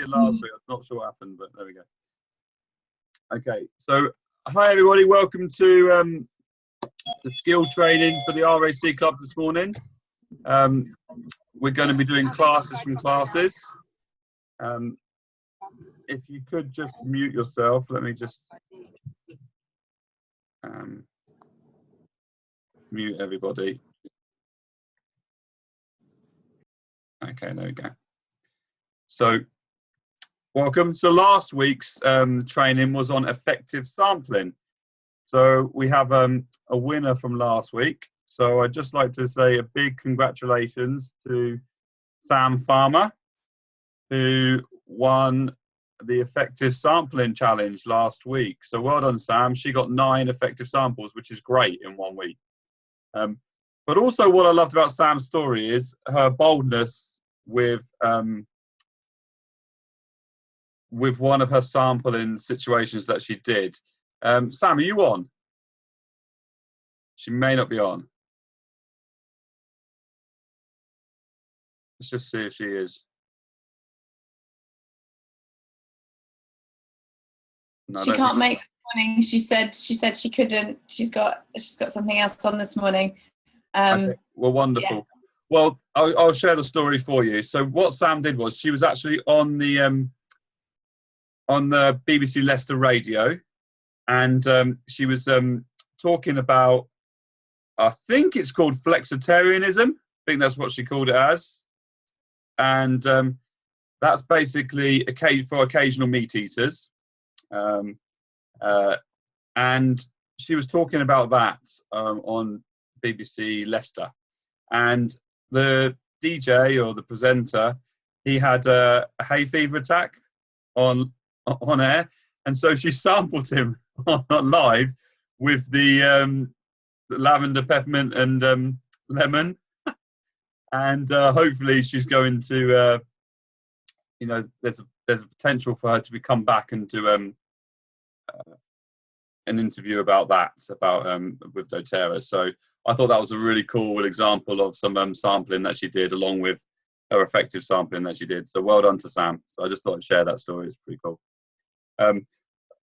did last week. I'm not sure what happened, but there we go. Okay, so hi everybody, welcome to the skill training for the RAC Club this morning. We're going to be doing classes from classes. If you could just mute yourself, let me just mute everybody. Okay, there we go. So welcome. So last week's training was on effective sampling. So we have a winner from last week. So I'd just like to say a big congratulations to Sam Farmer, who won the effective sampling challenge last week. So well done, Sam. She got 9 effective samples, which is great in 1 week. But also what I loved about Sam's story is her boldness with one of her sampling situations that she did. Sam, are you on? She may not be on. Let's just see if she is. No, she can't make this morning. She said she couldn't. She's got something else on this morning. Okay. Well, wonderful. Yeah. Well, I'll share the story for you. So what Sam did was she was actually on the BBC Leicester radio, and she was talking about, I think it's called flexitarianism. I think that's what she called it as. And that's basically for occasional meat eaters. And she was talking about that on BBC Leicester. And the DJ or the presenter, he had a hay fever attack on air. And so she sampled him live with the lavender, peppermint and lemon. And hopefully she's going to, you know, there's a potential for her to come back and do an interview about that, with doTERRA. So I thought that was a really cool example of some sampling that she did, along with her effective sampling that she did. So well done to Sam. So I just thought I'd share that story. It's pretty cool.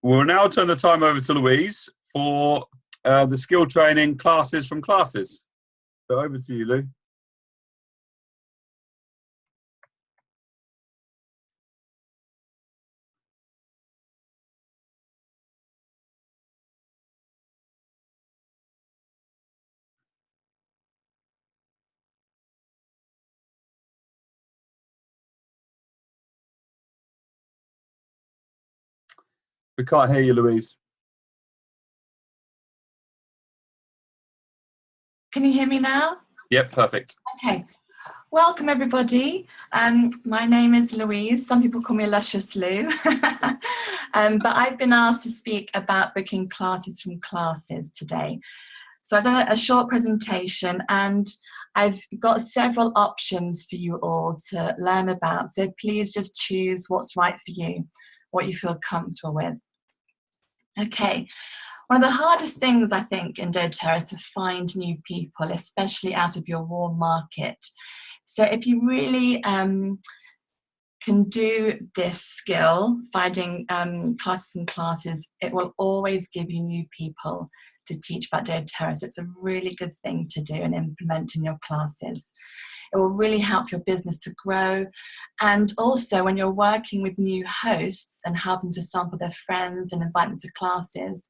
We'll now turn the time over to Louise for the skill training classes from classes. So over to you, Lou. We can't hear you, Louise. Can you hear me now? Yep, perfect. Okay. Welcome, everybody. My name is Louise. Some people call me Luscious Lou. But I've been asked to speak about booking classes from classes today. So I've done a short presentation, and I've got several options for you all to learn about. So please just choose what's right for you, what you feel comfortable with. Okay. One of the hardest things, I think, in doTERRA is to find new people, especially out of your warm market. So if you really can do this skill, finding classes and classes, it will always give you new people to teach about doTERRA. So it's a really good thing to do and implement in your classes. It will really help your business to grow. And also when you're working with new hosts and helping to sample their friends and invite them to classes,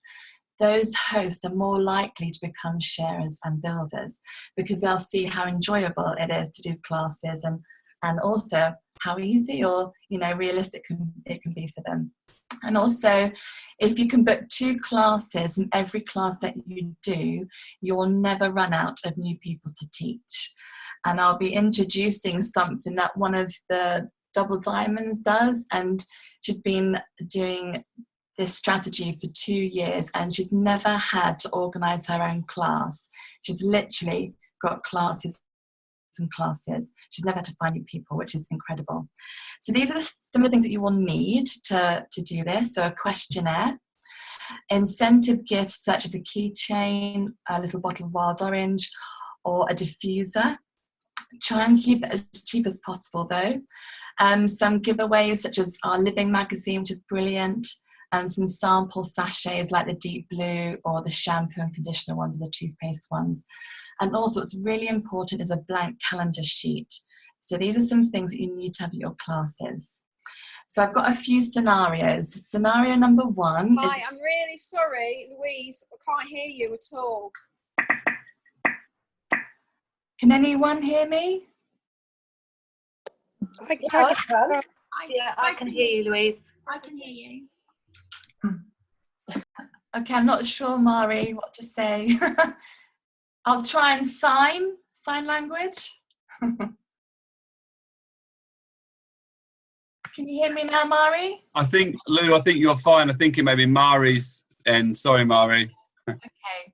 those hosts are more likely to become sharers and builders, because they'll see how enjoyable it is to do classes, and also how easy or realistic it can be for them. And also, if you can book 2 classes, and every class that you do, you will never run out of new people to teach. And I'll be introducing something that one of the Double Diamonds does, and she's been doing this strategy for 2 years, and she's never had to organize her own class. She's literally got classes and classes. She's never had to find new people, which is incredible. So these are some of the things that you will need to do this. So a questionnaire, incentive gifts such as a keychain, a little bottle of wild orange, or a diffuser. Try and keep it as cheap as possible though. Some giveaways such as our Living magazine, which is brilliant, and some sample sachets like the Deep Blue or the shampoo and conditioner ones or the toothpaste ones. And also what's really important is a blank calendar sheet. So these are some things that you need to have at your classes. So I've got a few scenarios. Scenario number one is... Hi, I'm really sorry, Louise. I can't hear you at all. Can anyone hear me? I can. Yeah, I can hear you, Louise. I can hear you. Okay, I'm not sure, Mari, what to say. I'll try and sign language. Can you hear me now, Mari? I think, Lou, I think you're fine. I think it may be Mari's end. Sorry, Mari. Okay.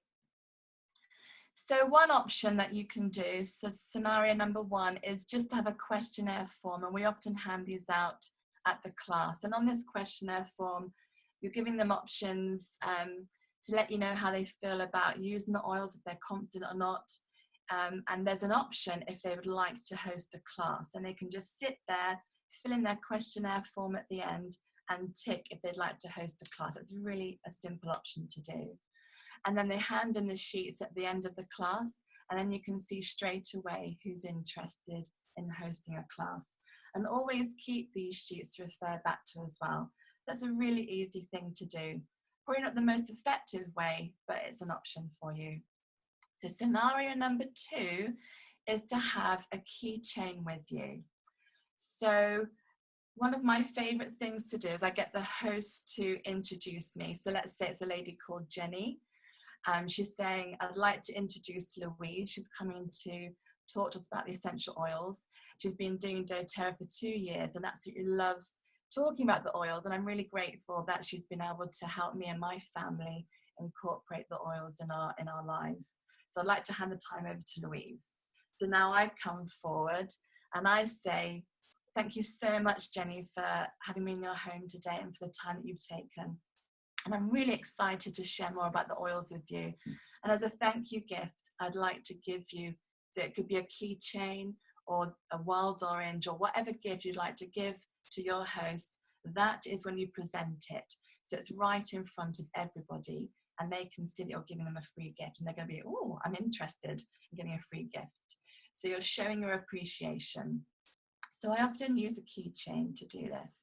So one option that you can do, so scenario number one, is just to have a questionnaire form, and we often hand these out at the class. And on this questionnaire form, you're giving them options to let you know how they feel about using the oils, if they're confident or not. And there's an option if they would like to host a class, and they can just sit there, fill in their questionnaire form at the end and tick if they'd like to host a class. It's really a simple option to do. And then they hand in the sheets at the end of the class, and then you can see straight away who's interested in hosting a class. And always keep these sheets to refer back to as well. That's a really easy thing to do. Probably not the most effective way, but it's an option for you. So scenario number two is to have a keychain with you. So one of my favorite things to do is I get the host to introduce me. So let's say it's a lady called Jenny. She's saying, I'd like to introduce Louise. She's coming to talk to us about the essential oils. She's been doing doTERRA for 2 years and absolutely loves talking about the oils. And I'm really grateful that she's been able to help me and my family incorporate the oils in our lives. So I'd like to hand the time over to Louise. So now I come forward and I say, thank you so much, Jenny, for having me in your home today and for the time that you've taken. And I'm really excited to share more about the oils with you. And as a thank you gift, I'd like to give you, so it could be a keychain or a wild orange or whatever gift you'd like to give to your host. That is when you present it. So it's right in front of everybody and they can see that you're giving them a free gift and they're going to be, oh, I'm interested in getting a free gift. So you're showing your appreciation. So I often use a keychain to do this.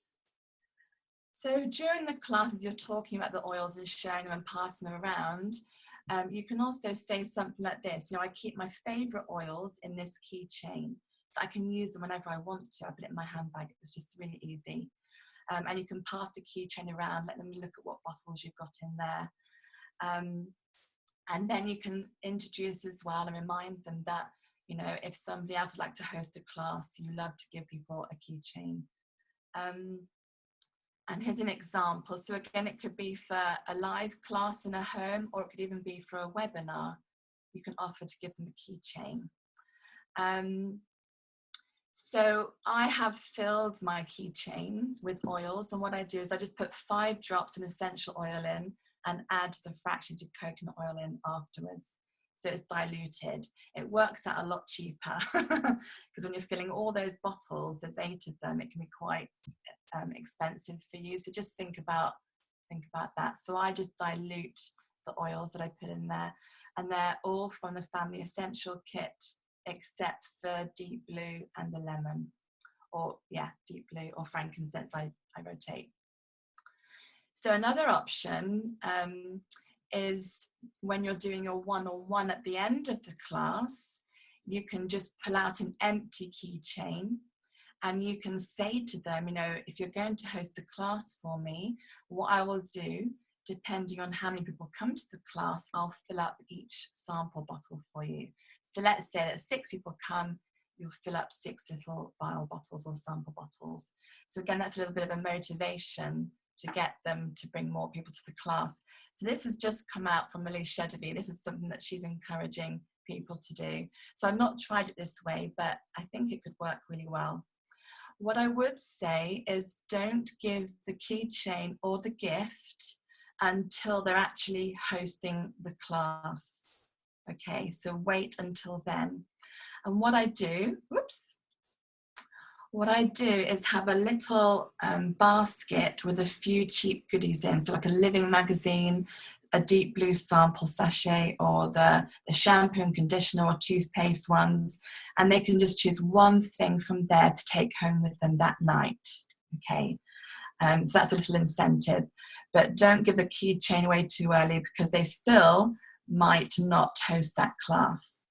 So during the classes, you're talking about the oils and sharing them and passing them around. You can also say something like this, I keep my favorite oils in this keychain, so I can use them whenever I want to. I put it in my handbag. It's just really easy. And you can pass the keychain around, let them look at what bottles you've got in there. And then you can introduce as well and remind them that, if somebody else would like to host a class, you love to give people a keychain. And here's an example. So again, it could be for a live class in a home, or it could even be for a webinar. You can offer to give them a keychain. So I have filled my keychain with oils, and what I do is I just put 5 drops of essential oil in and add the fractionated coconut oil in afterwards. So it's diluted. It works out a lot cheaper because when you're filling all those bottles, there's 8 of them, it can be quite expensive for you. So just think about that. So I just dilute the oils that I put in there, and they're all from the Family Essential Kit except for Deep Blue and the lemon, or Deep Blue or frankincense. I rotate. So another option is when you're doing a one-on-one at the end of the class, you can just pull out an empty keychain and you can say to them, if you're going to host a class for me, what I will do, depending on how many people come to the class, I'll fill up each sample bottle for you. So let's say that 6 people come, you'll fill up 6 little vial bottles or sample bottles. So again, that's a little bit of a motivation to get them to bring more people to the class. So this has just come out from Elise Shedevy. This is something that she's encouraging people to do. So I've not tried it this way, but I think it could work really well. What I would say is don't give the keychain or the gift until they're actually hosting the class. Okay, so wait until then. And what I do, what I do is have a little basket with a few cheap goodies in, so like a Living magazine, a deep blue sample sachet, or the shampoo and conditioner or toothpaste ones, and they can just choose one thing from there to take home with them that night. Okay, so that's a little incentive, but don't give the keychain away too early because they still might not host that class.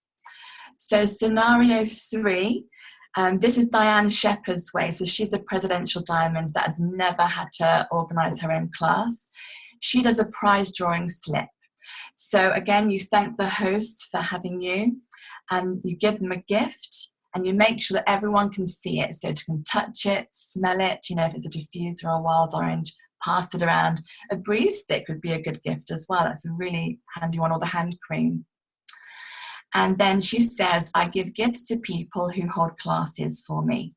So scenario 3, this is Diane Shepherd's way. So she's a presidential diamond that has never had to organise her own class. She does a prize drawing slip. So again, you thank the host for having you, and you give them a gift, and you make sure that everyone can see it. So you can touch it, smell it, you know, if it's a diffuser or a wild orange, pass it around. A breeze stick would be a good gift as well. That's a really handy one, or the hand cream. And then she says, I give gifts to people who hold classes for me.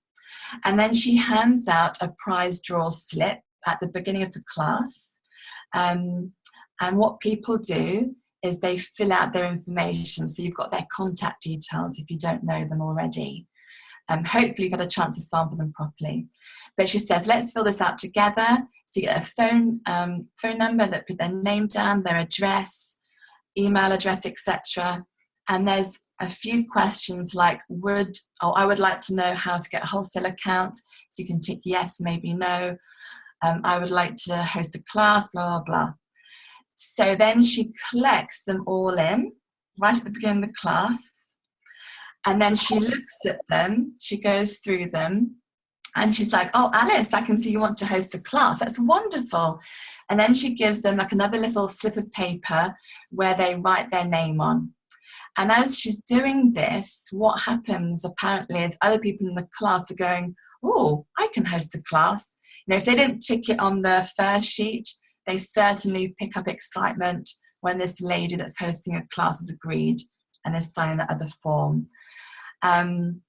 And then she hands out a prize draw slip at the beginning of the class. And what people do is they fill out their information. So you've got their contact details if you don't know them already. Hopefully you've had a chance to sample them properly. But she says, let's fill this out together. So you get a phone number that put their name down, their address, email address, etc. And there's a few questions like, I would like to know how to get a wholesale account. So you can tick yes, maybe no. I would like to host a class, blah, blah, blah. So then she collects them all in right at the beginning of the class. And then she looks at them, she goes through them, and she's like, oh, Alice, I can see you want to host a class. That's wonderful. And then she gives them like another little slip of paper where they write their name on. And as she's doing this, what happens apparently is other people in the class are going, oh, I can host a class. You know, if they didn't tick it on the first sheet, they certainly pick up excitement when this lady that's hosting a class has agreed and is signing that other form. And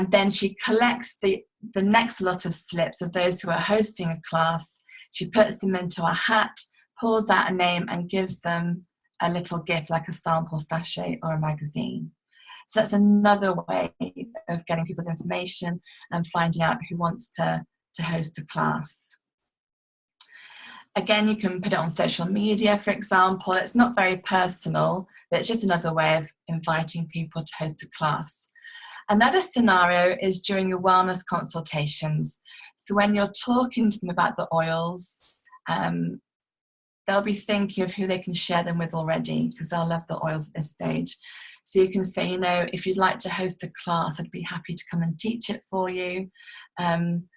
then she collects the next lot of slips of those who are hosting a class. She puts them into a hat, pulls out a name, and gives them a little gift like a sample sachet or a magazine. So that's another way of getting people's information and finding out who wants to host a class. Again, you can put it on social media, for example. It's not very personal, but it's just another way of inviting people to host a class. Another scenario is during your wellness consultations. So when you're talking to them about the oils, they'll be thinking of who they can share them with already, because they'll love the oils at this stage. So you can say, you know, if you'd like to host a class, I'd be happy to come and teach it for you. And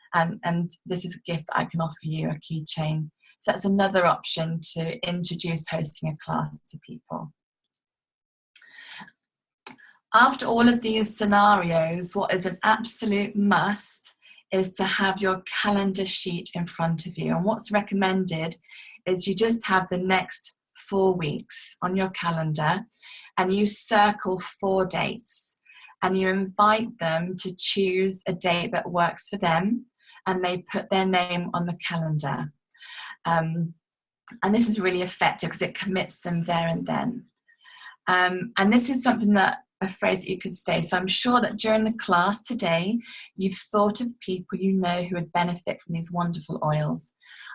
this is a gift that I can offer you, a keychain. So that's another option to introduce hosting a class to people. After all of these scenarios, what is an absolute must is to have your calendar sheet in front of you. And what's recommended is you just have the next 4 weeks on your calendar and you circle 4 dates and you invite them to choose a date that works for them and they put their name on the calendar. And this is really effective because it commits them there and then. And this is something that a phrase that you could say. So I'm sure that during the class today, you've thought of people you know who would benefit from these wonderful oils.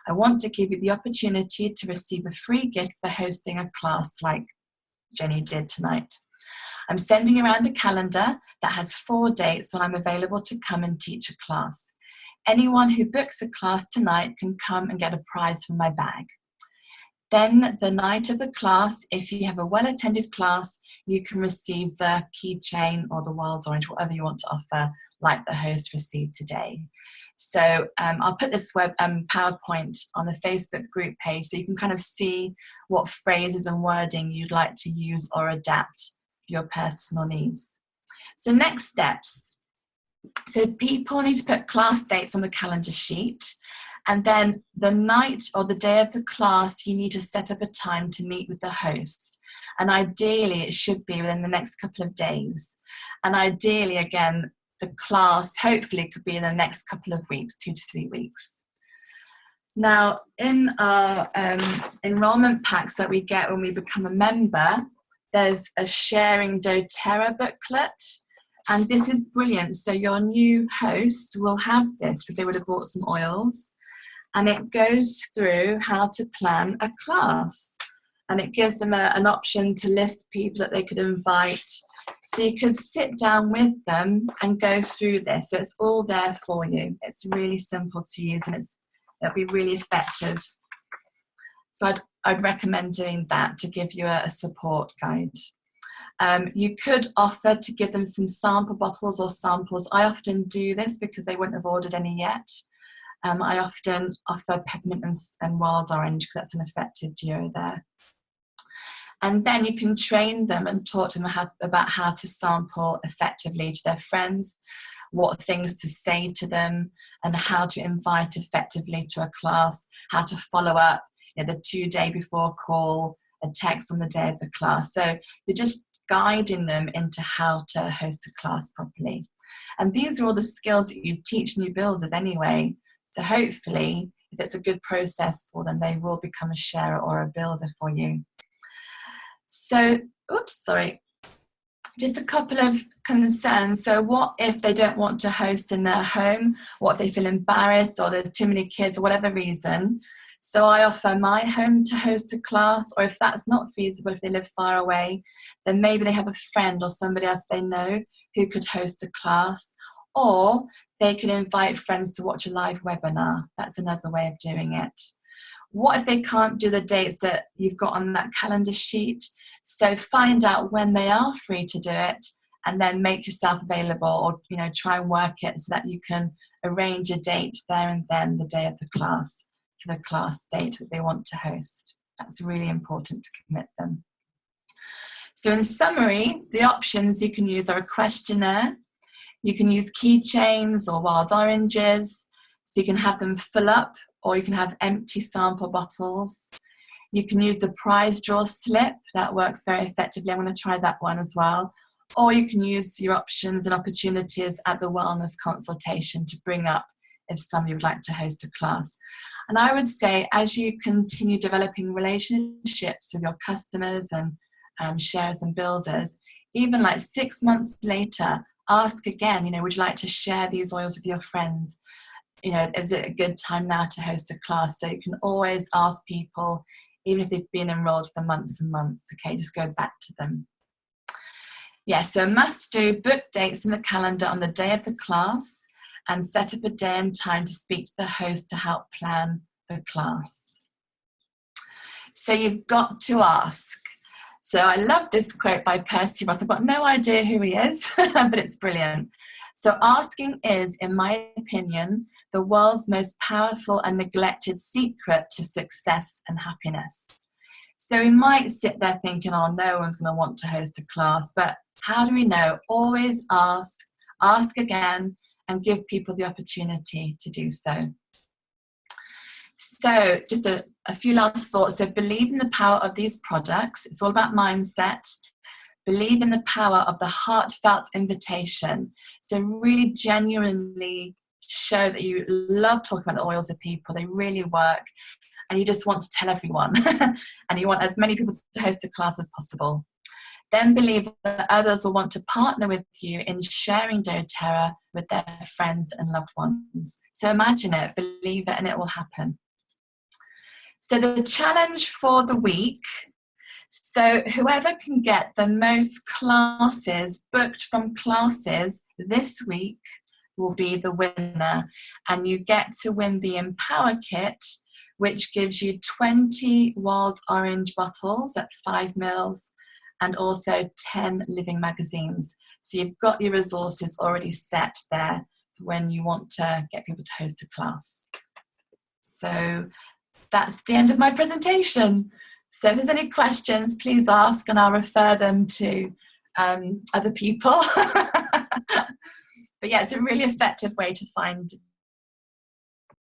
I want to give you the opportunity to receive a free gift for hosting a class like Jenny did tonight. I'm sending around a calendar that has 4 dates when I'm available to come and teach a class. Anyone who books a class tonight can come and get a prize from my bag. Then the night of the class, if you have a well-attended class, you can receive the keychain or the wild orange, whatever you want to offer, like the host received today. So I'll put this PowerPoint on the Facebook group page so you can kind of see what phrases and wording you'd like to use or adapt for your personal needs. So next steps. So people need to put class dates on the calendar sheet. And then the night or the day of the class, you need to set up a time to meet with the host. And ideally, it should be within the next couple of days. And ideally, again, the class hopefully could be in the next couple of weeks, 2 to 3 weeks. Now, in our enrollment packs that we get when we become a member, there's a Sharing doTERRA booklet. And this is brilliant. So your new host will have this because they would have bought some oils. And it goes through how to plan a class. And it gives them an option to list people that they could invite. So you could sit down with them and go through this. So it's all there for you. It's really simple to use and it'll be really effective. So I'd recommend doing that to give you a support guide. You could offer to give them some sample bottles or samples. I often do this because they wouldn't have ordered any yet. I often offer peppermint and wild orange because that's an effective duo there. And then you can train them and talk to them about how to sample effectively to their friends, what things to say to them, and how to invite effectively to a class, how to follow up, the 2 day before call, a text on the day of the class. So you're just guiding them into how to host a class properly. And these are all the skills that you teach new builders anyway. So hopefully, if it's a good process for them, they will become a sharer or a builder for you. So, just a couple of concerns. So what if they don't want to host in their home? What if they feel embarrassed or there's too many kids or whatever reason? So I offer my home to host a class, or if that's not feasible, if they live far away, then maybe they have a friend or somebody else they know who could host a class, or they can invite friends to watch a live webinar. That's another way of doing it. What if they can't do the dates that you've got on that calendar sheet? So find out when they are free to do it and then make yourself available, or try and work it so that you can arrange a date there and then, the day of the class, for the class date that they want to host. That's really important to commit them. So in summary, the options you can use are a questionnaire. You can use keychains or wild oranges, so you can have them fill up, or you can have empty sample bottles. You can use the prize draw slip. That works very effectively. I'm going to try that one as well. Or you can use your options and opportunities at the wellness consultation to bring up if somebody would like to host a class. And I would say, as you continue developing relationships with your customers and sharers and builders, even like 6 months later, ask again, would you like to share these oils with your friends? Is it a good time now to host a class? So you can always ask people, even if they've been enrolled for months and months, okay, just go back to them. Yeah, so must do, book dates in the calendar on the day of the class and set up a day and time to speak to the host to help plan the class. So you've got to ask. So I love this quote by Percy Ross. I've got no idea who he is, but it's brilliant. So asking is, in my opinion, the world's most powerful and neglected secret to success and happiness. So we might sit there thinking, oh, no one's going to want to host a class, but how do we know? Always ask again, and give people the opportunity to do so. So just a few last thoughts. So believe in the power of these products. It's all about mindset. Believe in the power of the heartfelt invitation. So really genuinely show that you love talking about the oils with people. They really work. And you just want to tell everyone. And you want as many people to host a class as possible. Then believe that others will want to partner with you in sharing doTERRA with their friends and loved ones. So imagine it, believe it, and it will happen. So the challenge for the week, so whoever can get the most classes booked from classes this week will be the winner. And you get to win the Empower Kit, which gives you 20 wild orange bottles at 5 mils and also 10 living magazines. So you've got your resources already set there for when you want to get people to host a class. So that's the end of my presentation. So if there's any questions, please ask and I'll refer them to other people. But yeah, it's a really effective way to find